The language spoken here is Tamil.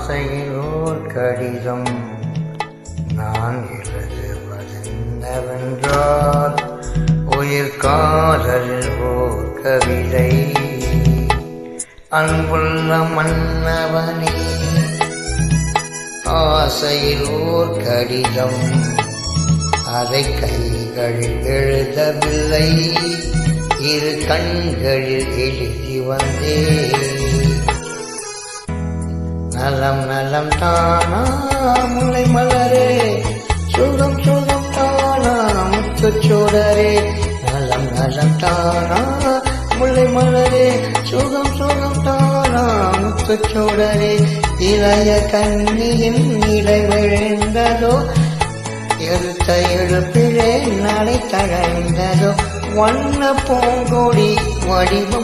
ஆசையில் ஓர் கடிதம் நான் எழுதுவதென்னவென்றால் உயிர் காதலில் ஓர் கவிதை. அன்புள்ள மன்னவனே, ஆசையில் ஓர் கடிதம், அதை கைகளில் எழுதவில்லை, இரு கண்களில் எழுதி வந்தே. நலம் நலம் தானா முல்லை மலரே, சுகம் சுகம் தானா முத்துச்சோடரே. நலம் நலம் தானா முல்லை மலரே, சுகம் சுகம் தானா முத்துச்சோடரே. இளைய கண்ணியின் இடை விழுந்ததோ, எடுத்த எழுப்பிலே நடை தழைந்ததோ, வண்ண பூங்கொடி வடிவம்